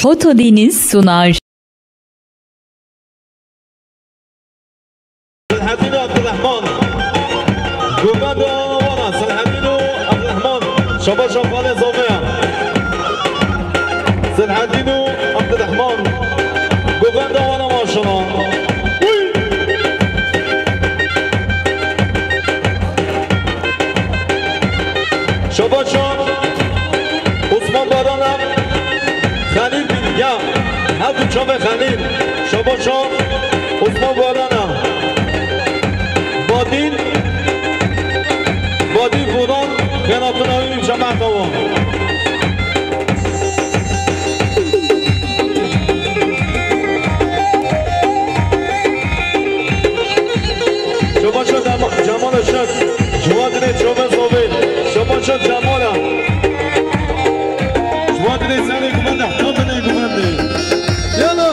Foto Deniz sunar. سلحدين عبد الرحمن قوماد وانا سلحدين عبد الرحمن شباب شغال زوميا سلحدين عبد الرحمن قوماد وانا ما شاء الله شباب عثمان بارانا خليل يا هادو شباب خليل شباب عثمان بارانا بادی فودان خیانتون آمینیم جماعت آوان شما شد جمال شد جوادنه چوبه صوبه شما شد جمالا جوادنه سنه گمنده حتابنه گمنده یالا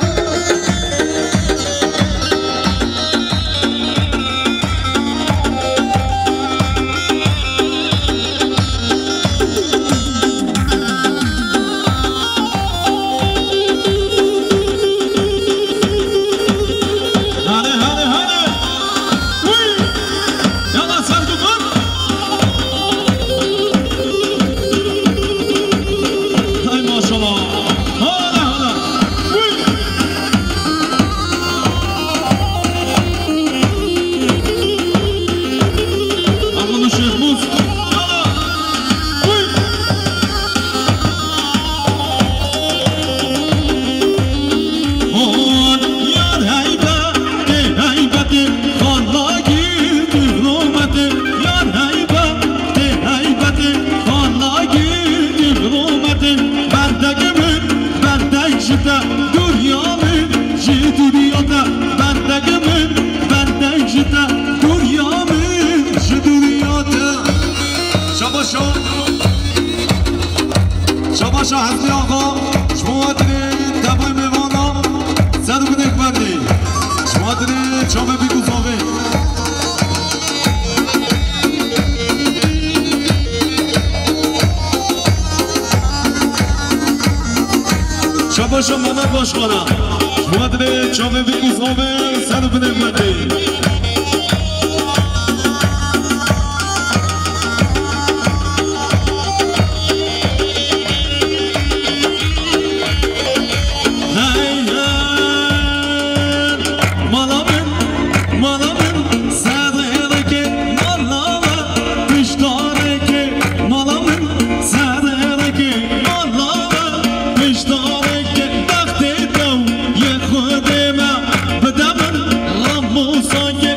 شباشا حضری آقا شما داره تبای میوانا صدو بدک بندی شما داره چامه بی گذاوه شباشا مانا باش خوانا شما داره چامه بی گذاوه صدو بدک بندی Son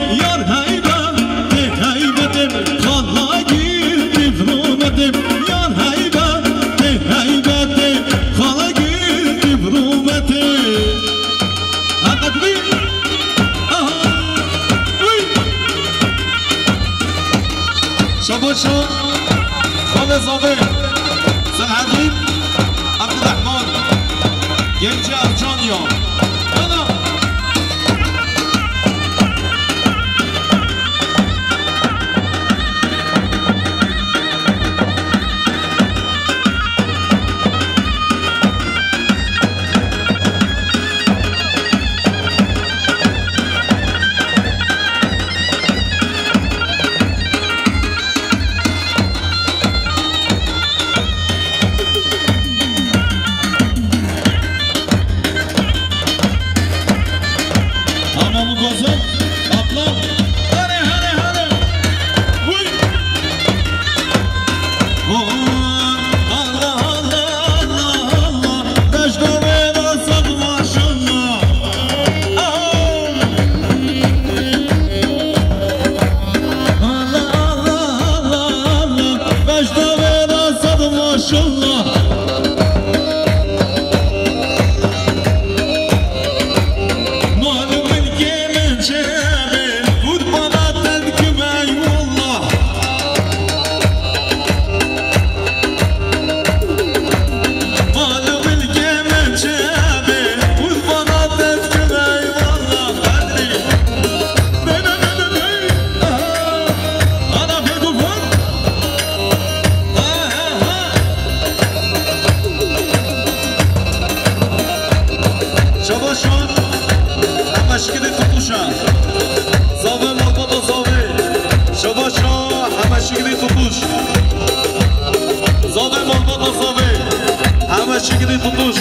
شكلي تطوش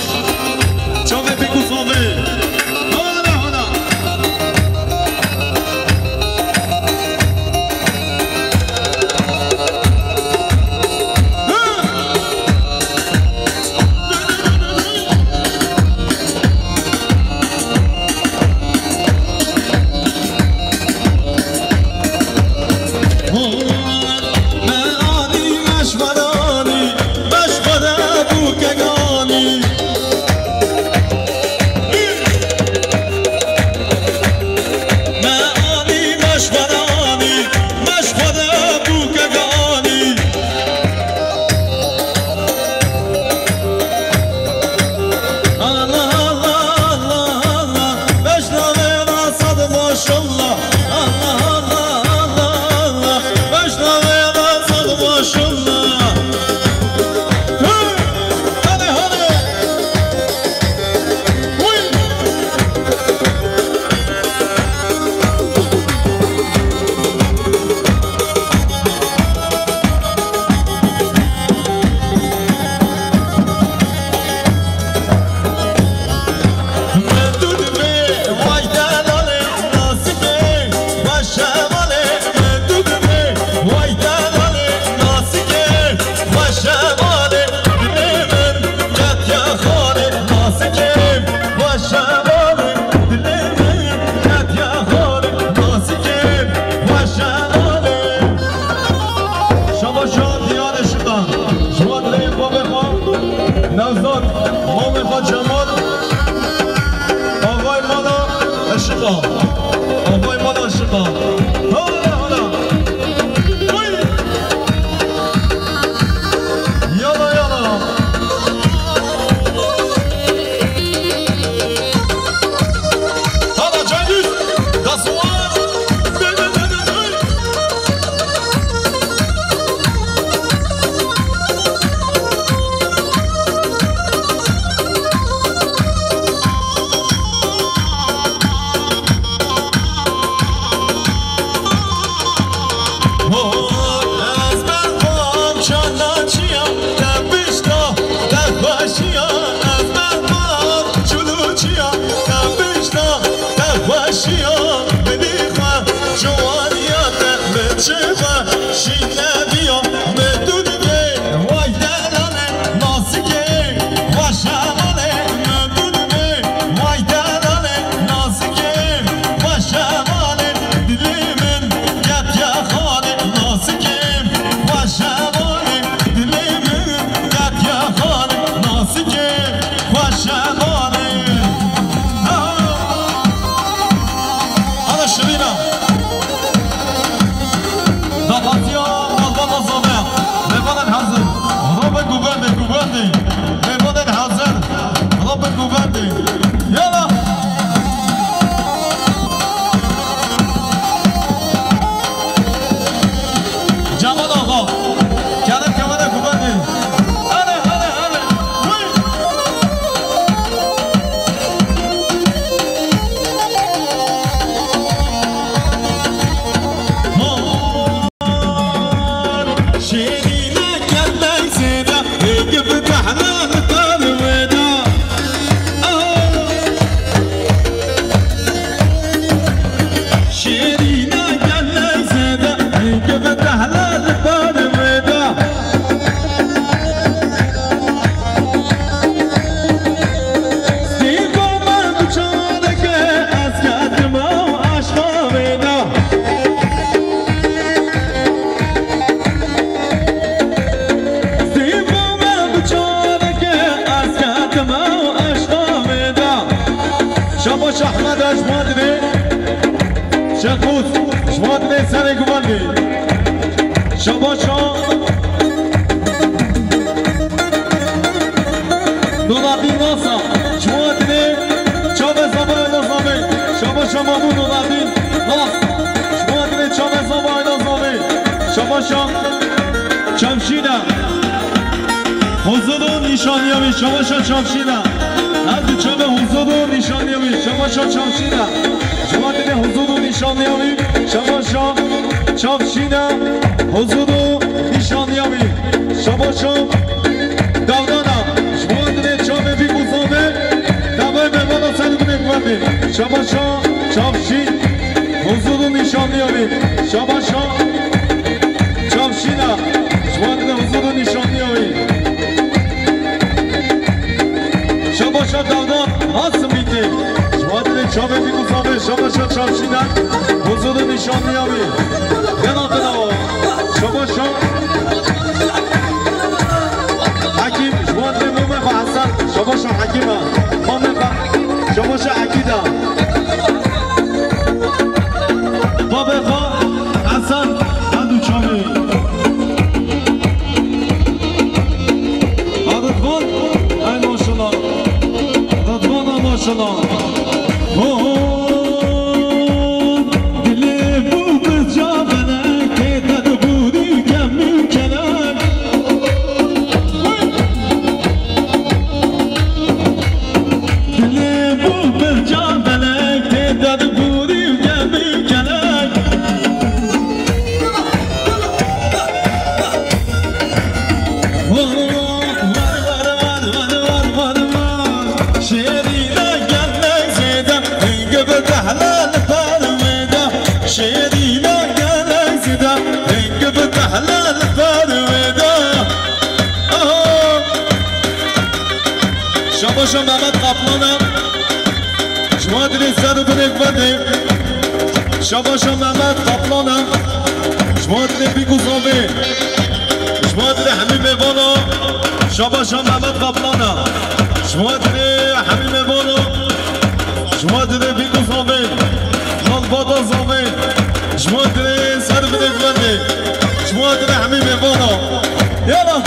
شوفي بيكو صوفي Çamşina Huzurun nişanlıyamış Çamaşa Çamşina Hadi çabuk huzurun nişanlıyamış Çamaşa Çamşina Cumadine huzurun nişanlıyamış Çamaşa Çamşina Huzurun nişanlıyamış Çamaşa Davdana Cumadine شباشا چاپشین حضور نشانی یابید شباشا چاپشینا شما دیده حضور نشانی یابید شباشا دولدان هست میده شما دیده چاپه بیگوزامه شباشا چاپشینا حضور نشانی یابید بنا شباشا حکیم شما دیده مومه با حسن شباشا حکیمه مومه با شباشا عقیده بابا حسن هندو چامی رضوان ای ماشالله رضوان ماشالله دلی بوز جابنه که داد بودی کمی کنن دلی بوز جابنه که داد بودی کمی کنن شباشا محمد قبلانم شما دیدی سر کنید بده شباشا محمد قبلانم شما دیدی بیگوزامه شما دیدی همین میوانا شباشا محمد قبلانم شما دیدی همین میوانا شما دیدی بیگوزامه نالبادا زامه شما دیدی سر کنید بده شما دیدی همین میوانا یالا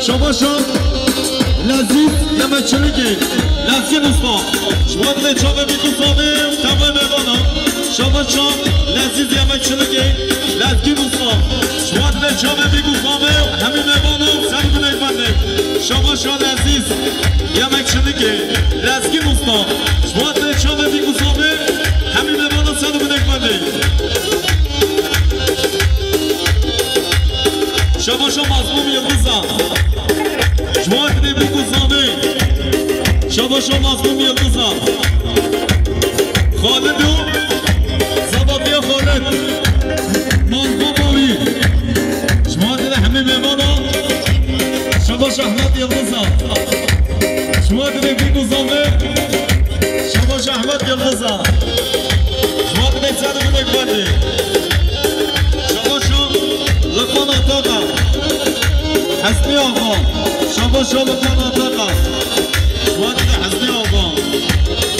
شباشا لذیذ یمکچلگی لذیذ استا شما دیده چاوه بیگوزامه تمام میوانا شباشا لذیذ یمکچلگی لذیذ استا شما دیده چاوه بیگوزامه همین میوانا سر کنید بنده شباشا لذیذ یمکچلگی لذیذ استا شما دیده چاوه بیگوزامه همین میوانا سر کنید بنده شباشا مظلوم یلدوزم شما دیدی بیگوزامه شباشا مظلوم یلدوزم خالدو زبادیا خالد مانگو باوی شما دیدی همه میوانا شباشا احمد یلدوزم شما دیدی بیگوزامه شباشا احمد یلدوزم شما دیدی سر کنید بنده شباشا لقمان آتاقا حسنی آقا شباشا لقمان آتاقا شما دیده حسنی آقا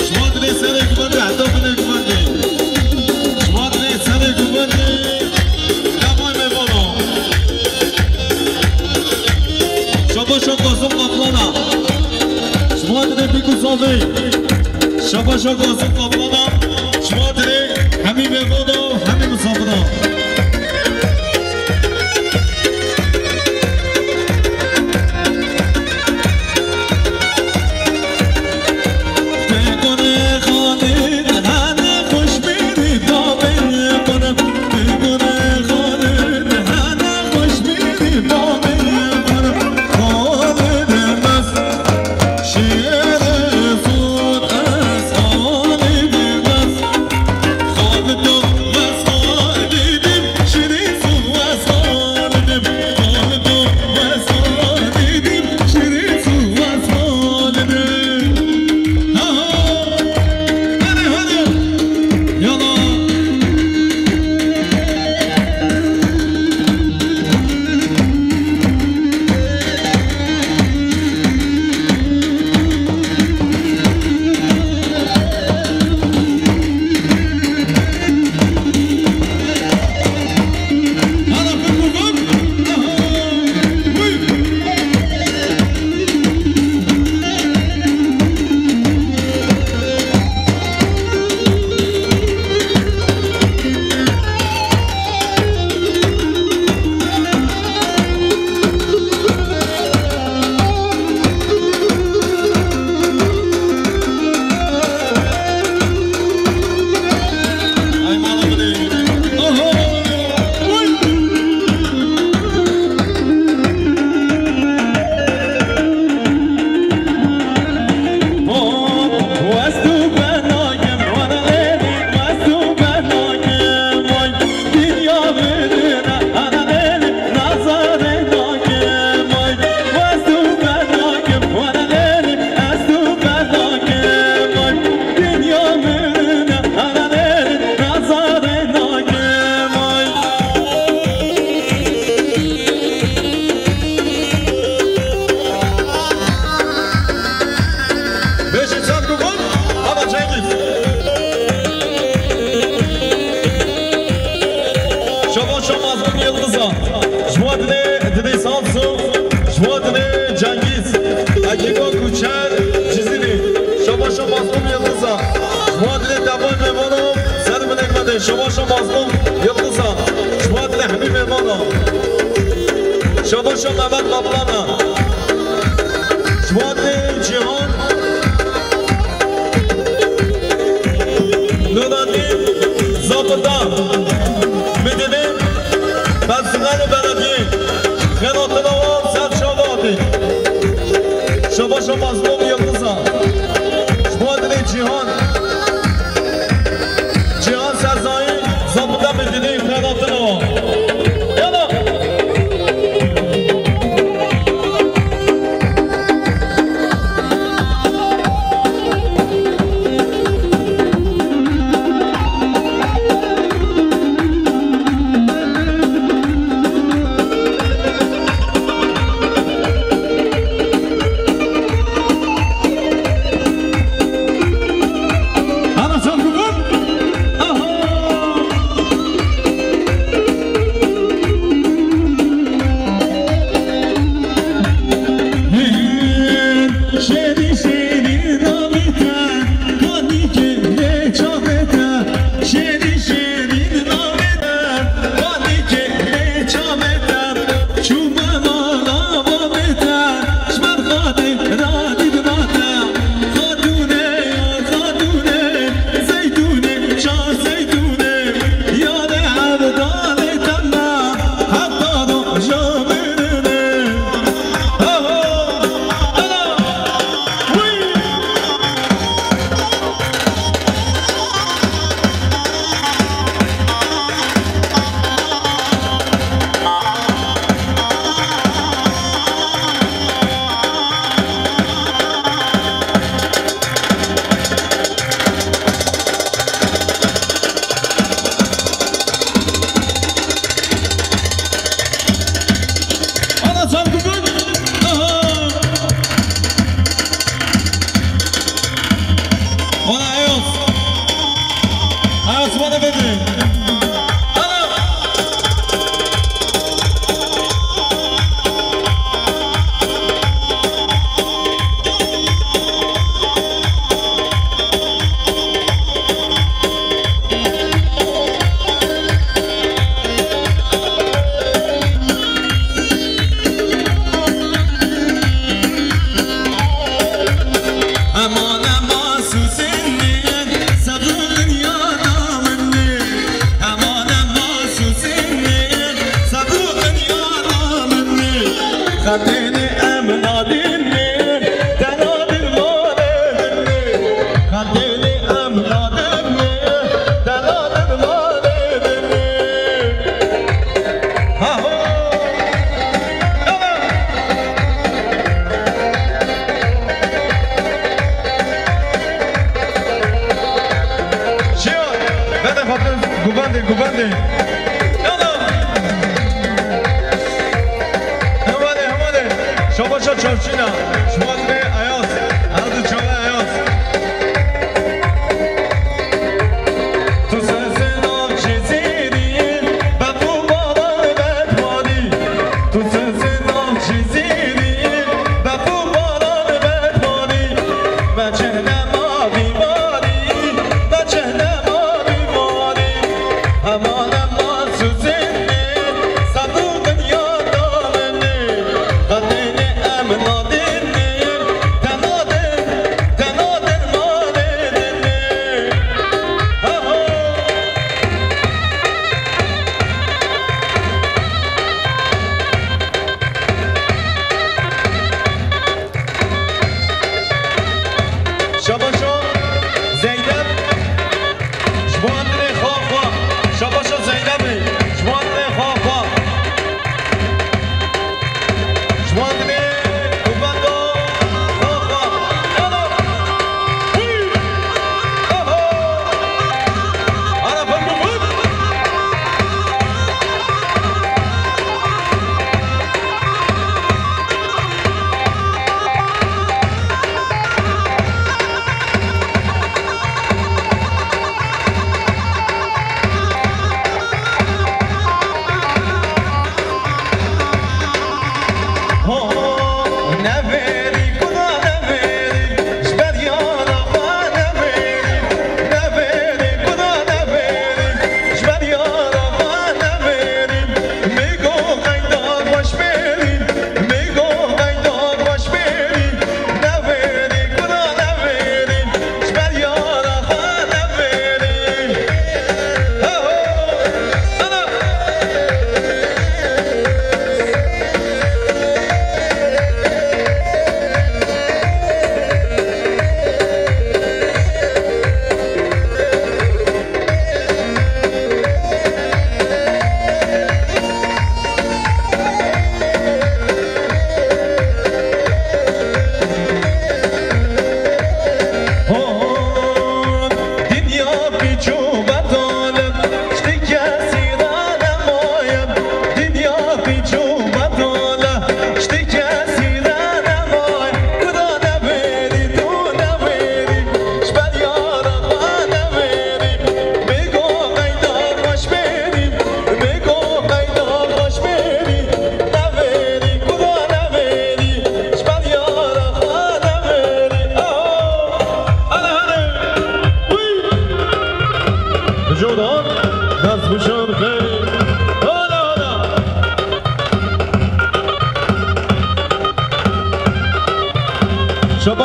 شما دیده سر اکبرده حتی بده اکبرده شما دیده سر اکبرده دمای میوانا شباشا قاسم قبلانا شما دیده بیگوزامه شباشا قاسم قبلانا شما دیده همین میوانا همین مسافران خالد جواد لتوان میمانم سر من اکمده شباش مظلوم یلدزم جواد لحمی میمانم شباش محمد قبلانم جواد جهان نورانی زابطان میدیدیم بزنگان بلدی خیراتنا و سر شبادی شباش مظلوم یلدزم جواد جهان جهان سرزایی زابطان میدیدیم خیراتنا و یالا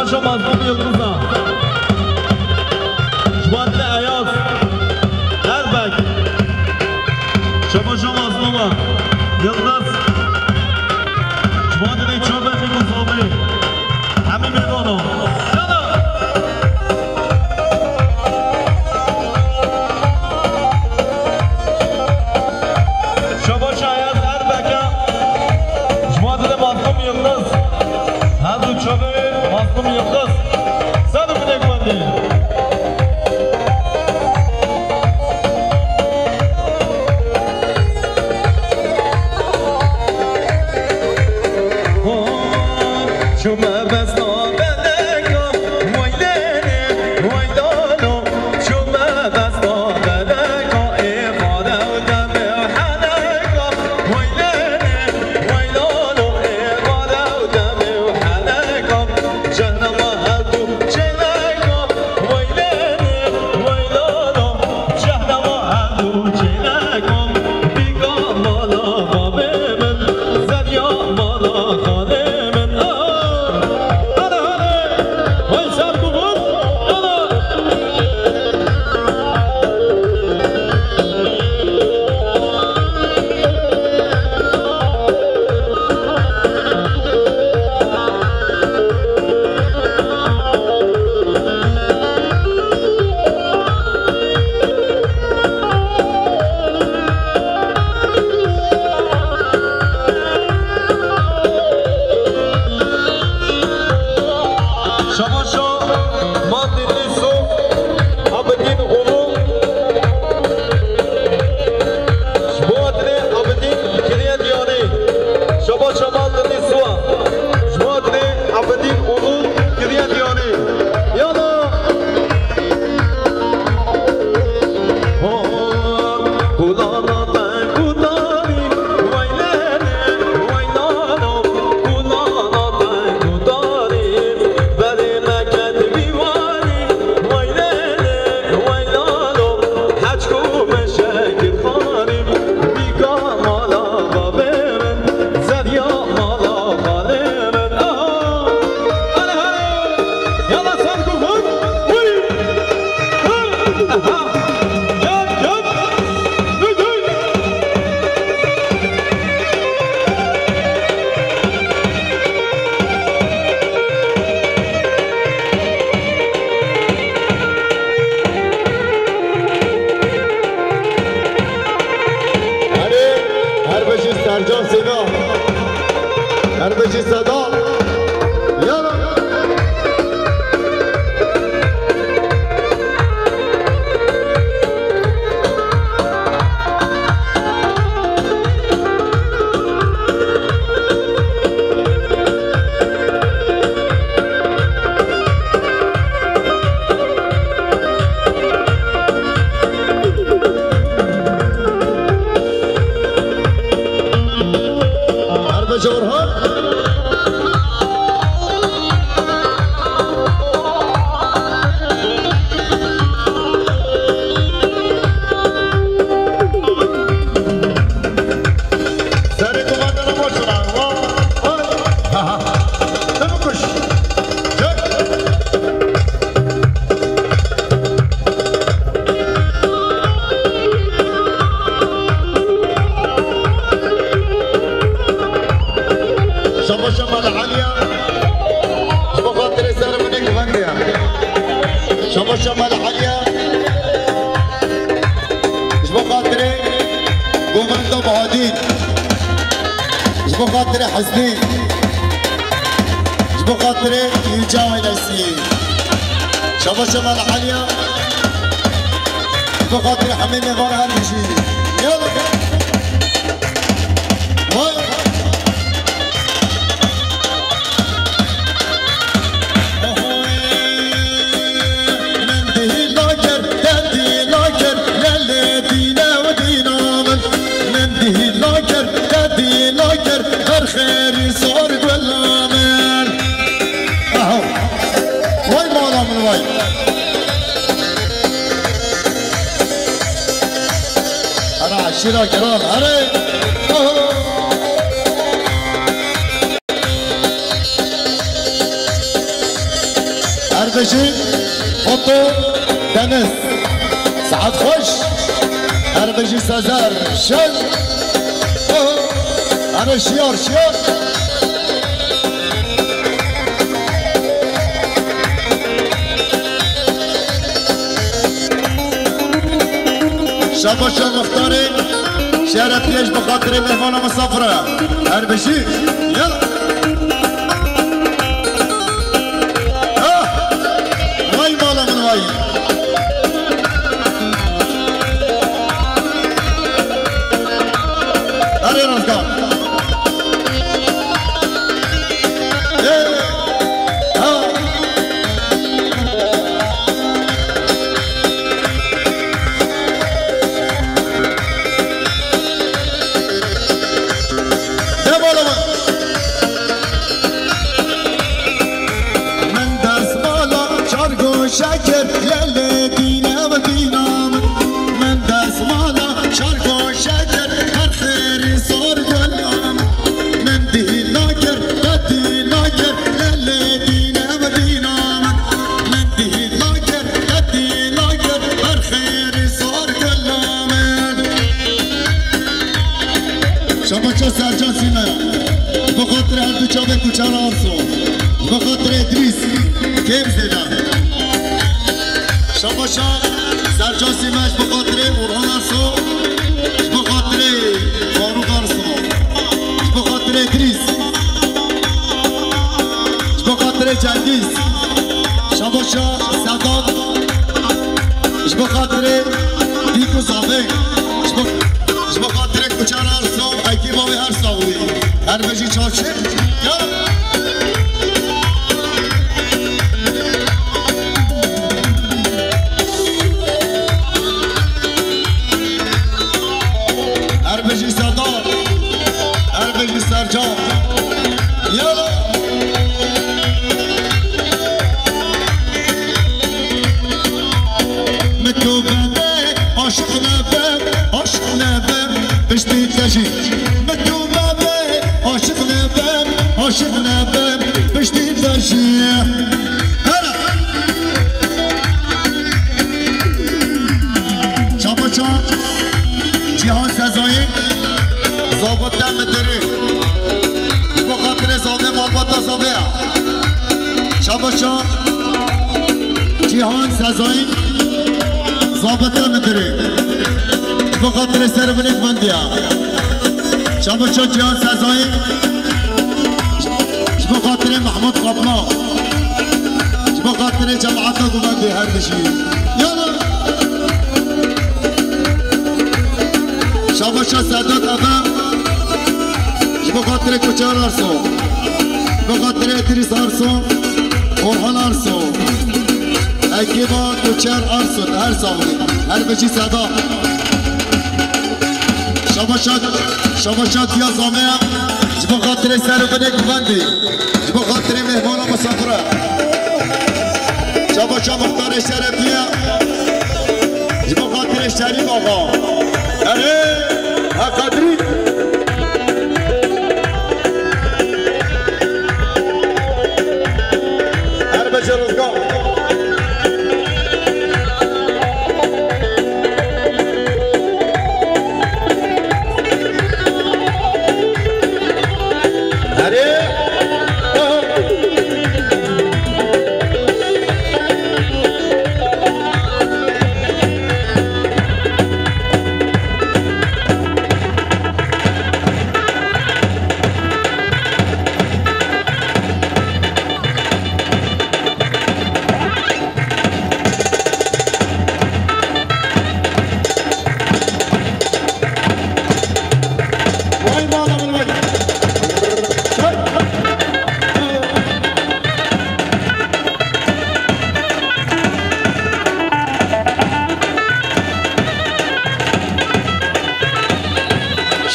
شباشا مظلوم یلدوزا جواد عیاض اربک شباشا مظلومه یلدوز جواد چوبه میگوزامی همه میدانم شباشا عیاض اربک جواد مظلوم یلدوز هر دو چوبه مظلوم یلدوز زدو بینک بندی شما بسنا بدکم ویلنه ویلانو شما بسنا بدکم ایفاده و دم حنکم ویلنه ویلانو ایفاده و دم حنکم جهنم هدو چنکم ویلنه ویلانو جهنم هدو چنکم بیگا مالا بابه من زدیا مالا خانه بخاطر حزبي بخاطر يجاوي نفسي شباب شمال عالية بخاطر حميد نظار هالمشي يلا خير صار ولا من اهو واي مولا من واي انا عشيرة كرام انا اهو هربجي اوتو دنس سعد خوش هربجي سازار شل انا شيار شاباشا مختاري شرف ليش بخاطري مهمانة مسافرة هربجي يلا واي مالا من واي هري رزقان شاكر للي دينا ودينا من داس مالا شاركو شاكر هر خيري صار قلام من دي لاكر قدي لاكر للي دينا ودينا من دي لاكر قدي لاكر هر خيري صار قلام شبكة سرجان سينا بخاطر هر بچاوه كوچار آرسو بخاطر ادریس كيف زيدا شباشا سرجان سیمش بخاطر اورهان ارسو بخاطر فاروق ارسو بخاطر ادریس بخاطر جنگیز شباشا سداد بخاطر دیکو زاوه بخاطر کچار ارسو ایکی باوی هر ساوی هر بجی چارچه سرجان يلا مكتوبة عاشقنا باب عاشقنا باب باش تتجي مكتوبة عاشقنا باب عاشقنا باب باش تتجي هلا شابا جهان سزايد ضابط دم دری بخاطر زاده مالباتا زاده شاباشا جهان سزایی ضابط دم دری بخاطر سربنیت مندیا شاباشا جهان سزایی بخاطر محمود قبلا بخاطر جماعتا قمندی هر دشی یالا شاباشا سرداد افم بخاطر کچار ارسو بخاطر ادریس ارسو اورهان ارسو اکیبا کچار ارسو هر ساوی هر بچی صدا شباشات یا زامه بخاطر سربنه گوندی بخاطر مهمان مسافره شباشا مختار شرفیه بخاطر شریف آقا اره قدری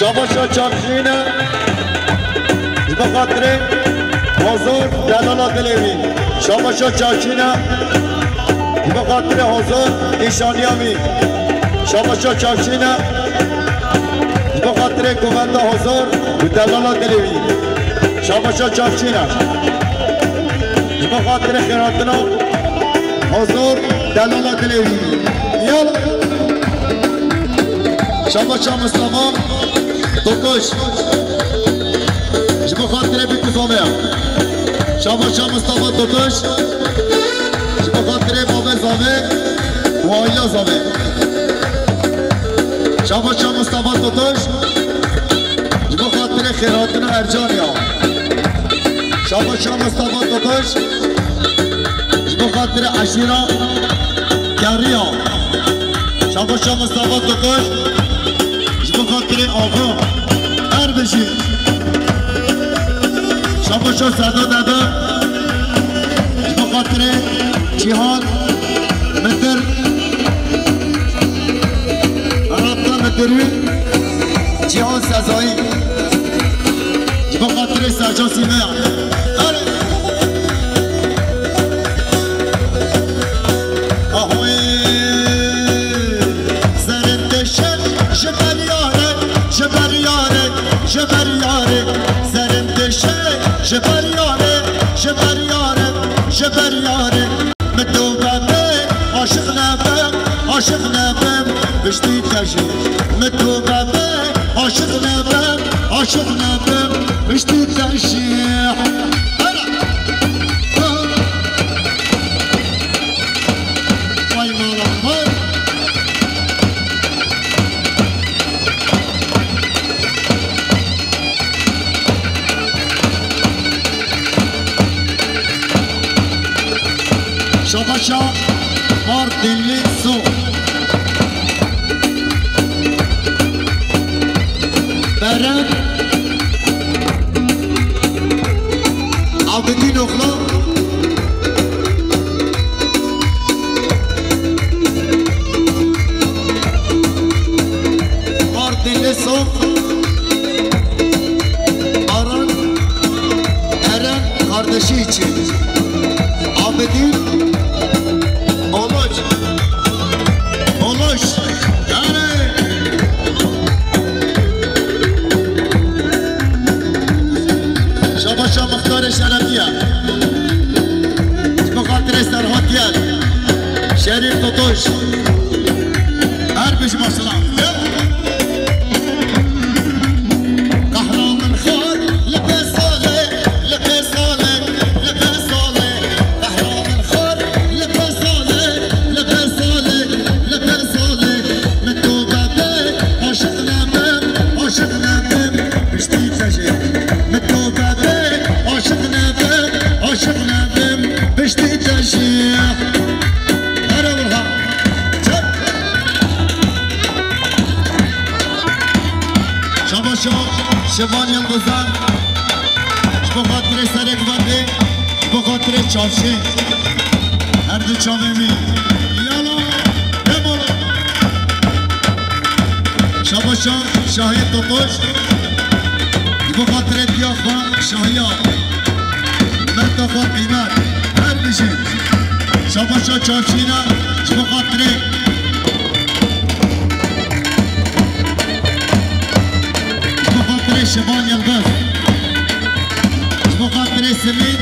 شاباشا چاکشینه بخاطر حضور دلالا دلیوی شاباشا چاکشینه بخاطر حضور ایشانیامی شاباشا چاکشینه بخاطر کمانده حضور دلالا دلیوی شاباشا چاکشینه بخاطر خيراتنا حضور دلالة تلوي يلا شاباشا مصطفى توكوش بخاطر بيكو صابع شاباشا مصطفى توكوش بخاطر بابا صابع وعيلة صابع شاباشا مصطفى توكوش بخاطر خيراتنا ارجانيا شاباشا مصطفى توكوش بخاطر عشيرة كاريا شاباشا مصطفى توكوش بخاطر آقا اربشی شاباشا سعداد عبا بخاطر جهان مدر رابطه مدروی جهان سزایی بخاطر سرجان سیمه آهوی زرنده جبریاره جبریاره جبریاره زرنده جبریاره جبریاره جبریاره متوبه عاشق نبم عاشق نبم بشتی تجی متوبه عاشق نبم عاشق نبم بشتی تجی شاباشا ماردنلی سو برد عبدین اخلا ماردنلی سو آران eren kardeşi için Abedin Oloş yani Şabaşa Muhtar-ı Şerefiye Mukadder Serhat Gel Şerif Totoş her bir maşallah شوان یلدوزان بخاطر سرک بنده بخاطر چاشه هر دو چاوه می یالا بمالا شباشا شاهد توکوش بخاطر دیاخوان شاهیا مرتخوان قیمت هر بشی شباشا چاوشینا بخاطر شبان يلبس بخاطر سميد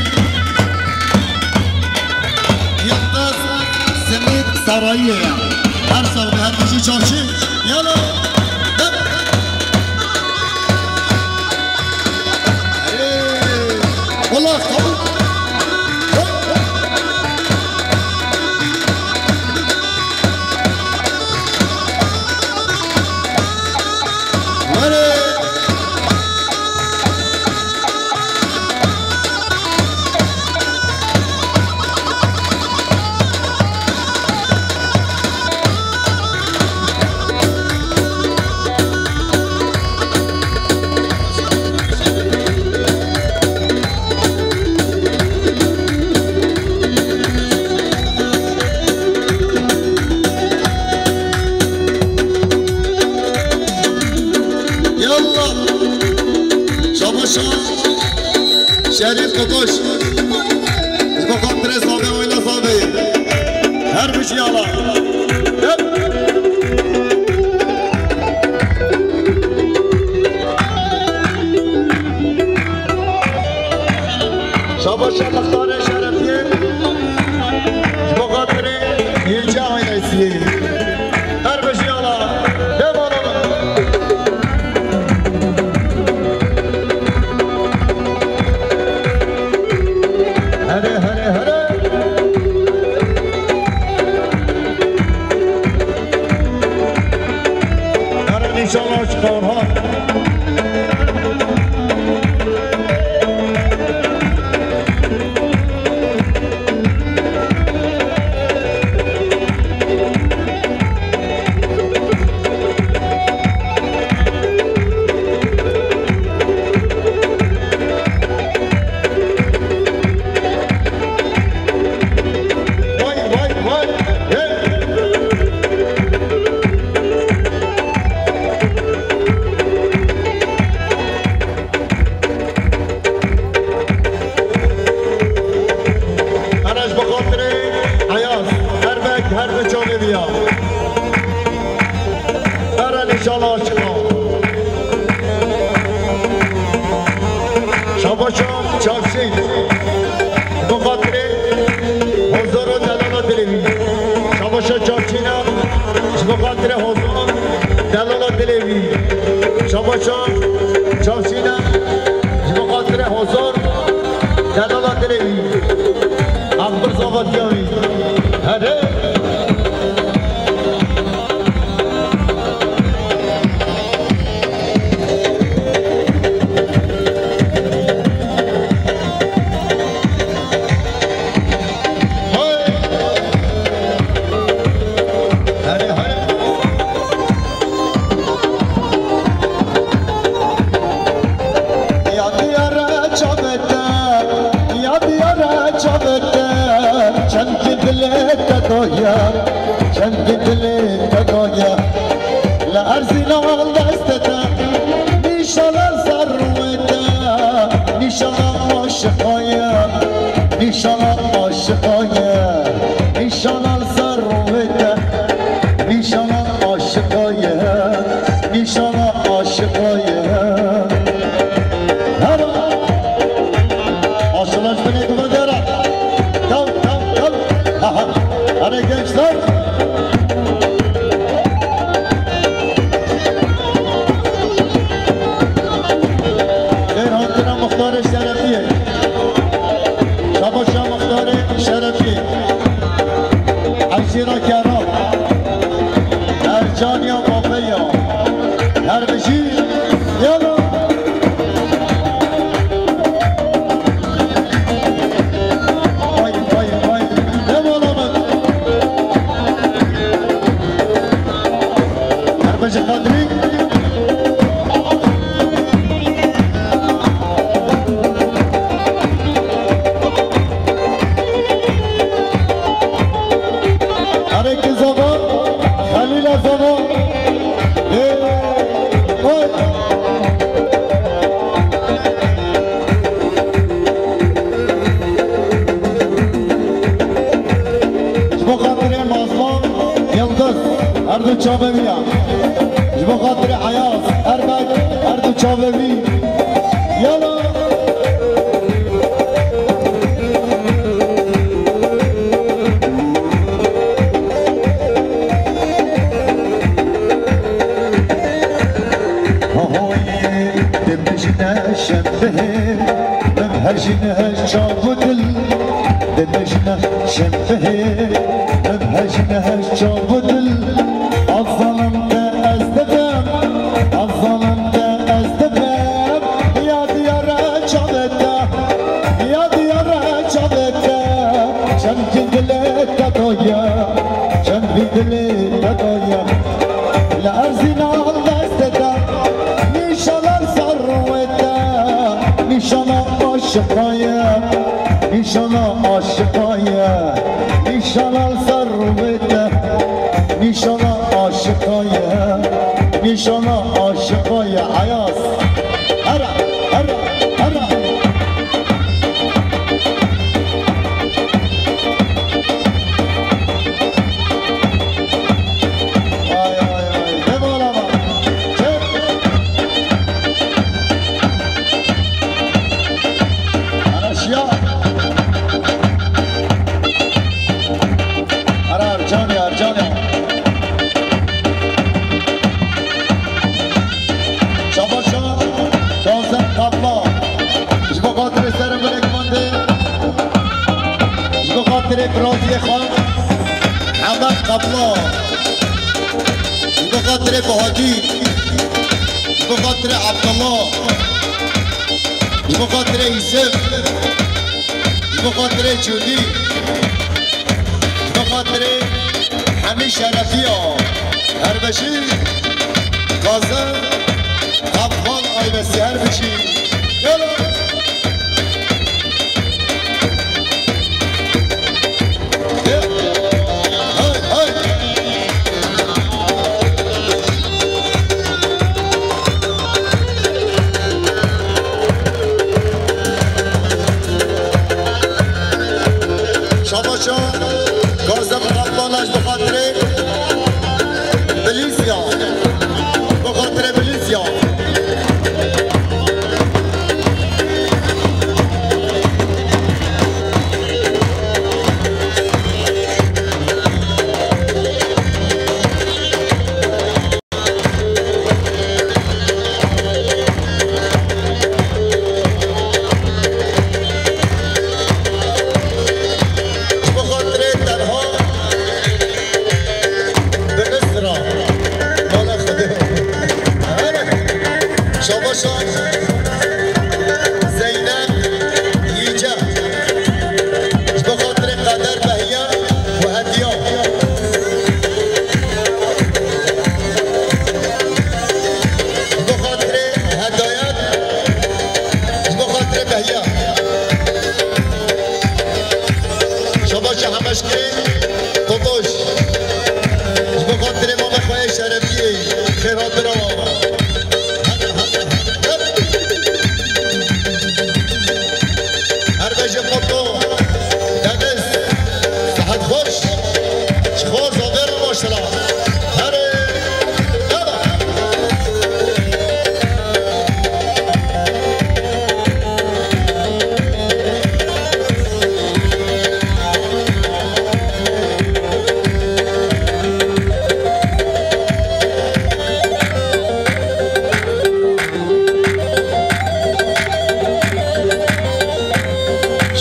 يلبس سميد سرايا ارسل بهالشي شاشي يلا والله قبول شريف قطوش بخاطر صابي ولا صابي هربش يلا شاباشا مختار شرفيه شکارها قبلا بخاطر بهاجی بخاطر عبد الله بخاطر يوسف بخاطر جودي بخاطر حمي شرفية هربشي قاسم أفضل أيبسي هربشي يلا شاباشا قاسم رفتانش بخاطر بلیزیا بخاطر بلیزیا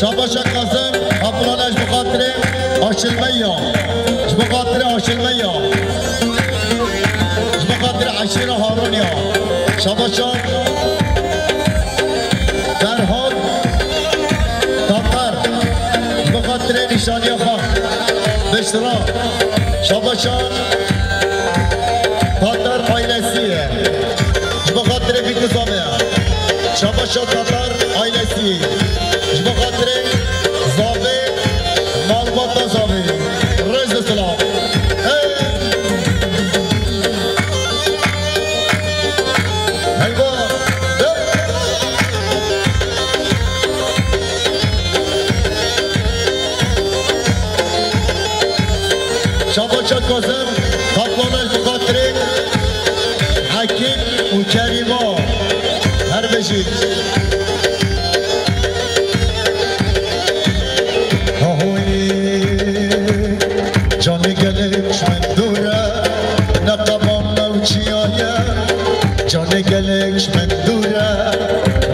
شاباشا قاسم أبرانش بخاطر آشلمية بخاطر آشلمية بخاطر عشيرة هارونيا شاباشا فرهاد تاطر بخاطر نشانية خان بشرا شاباشا تاطر عائلسية بخاطر بيكوزامية شاباشا تاطر عائلسية بخاطر زاوي مالباتا زاوي رئيس السلام هيبا شاباشا كوزم قبلانش بخاطر حكيم وكريمة هربشي جانی گلش من دوره نقبام موچیایه جانی گلش من دوره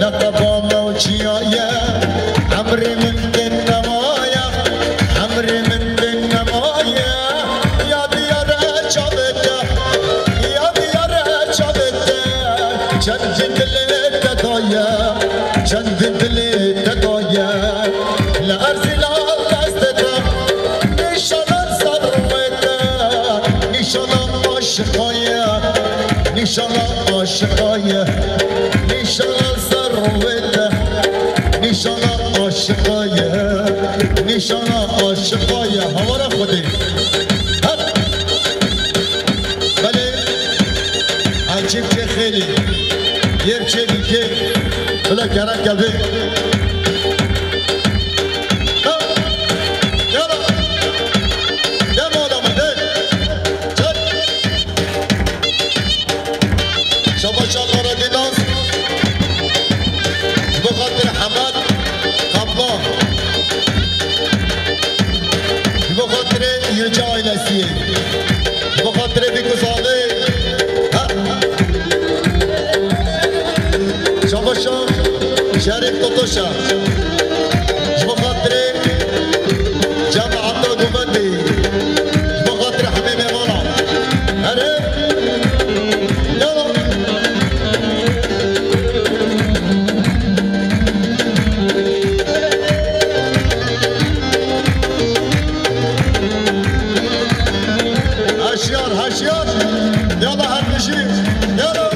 نقبام موچیایه عمری من دن نمایه عمری من دن نمایه یا دیاره چابده یا دیاره چابده چند دلی تدایه چند دلی تدایه لارزی لال دستتم نشانه عاشقایه نشانه ثروته نشانه عاشقایه نشانه عاشقایه هوارا خودی بله عجیب که خیلی یه چه دیگه بله کرک کبه بخاطر حمد قبلان بخاطر یوجا عائلسیه بخاطر بیکوزاده شاباشا شریف توتوشا بخاطر جماعت دومندی بخاطر همه میمانا هره جيان يلا هالنشي يلا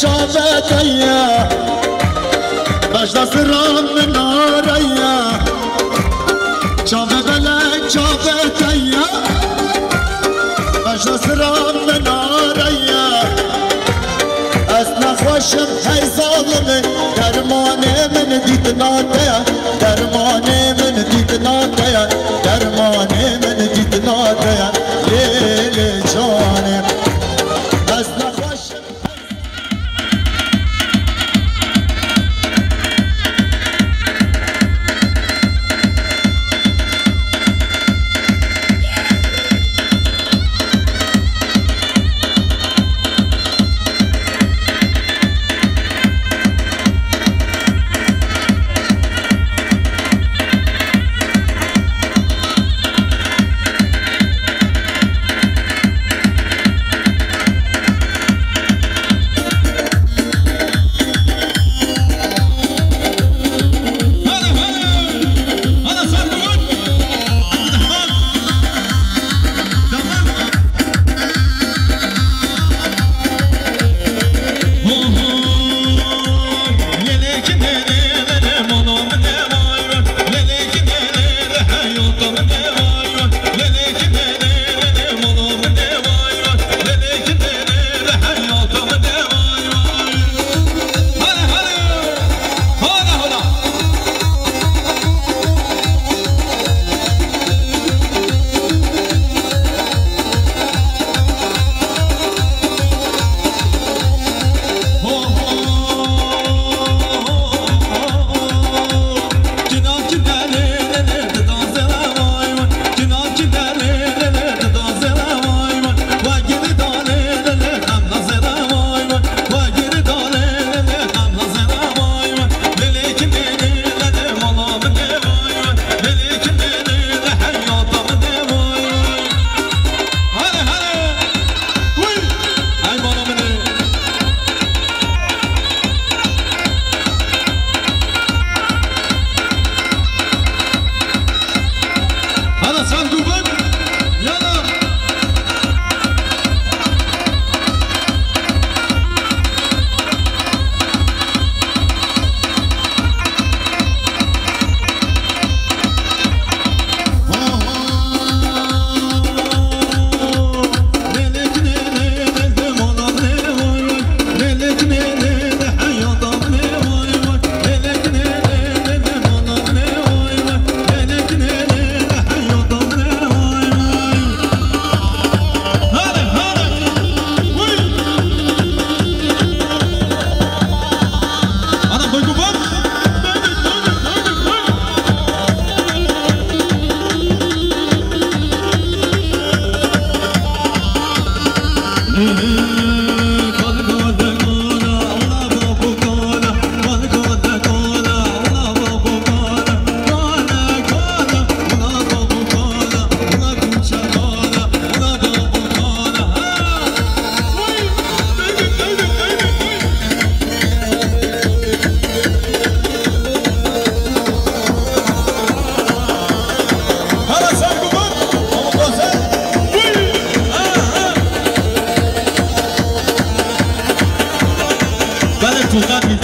شافتيا بجدا سران من ناريا شاف بلك شافتيا بجدا سران من ناريا اسنا خوشم هی ظالمه درمانه من دیت ناتیا درمانه من دیت ناتیا درمانه من دیت ناتیا لیل جانم اسنا خوشم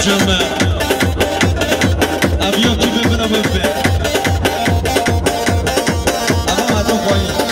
جمع ابيو کی ببینم ببین اما مردم پایین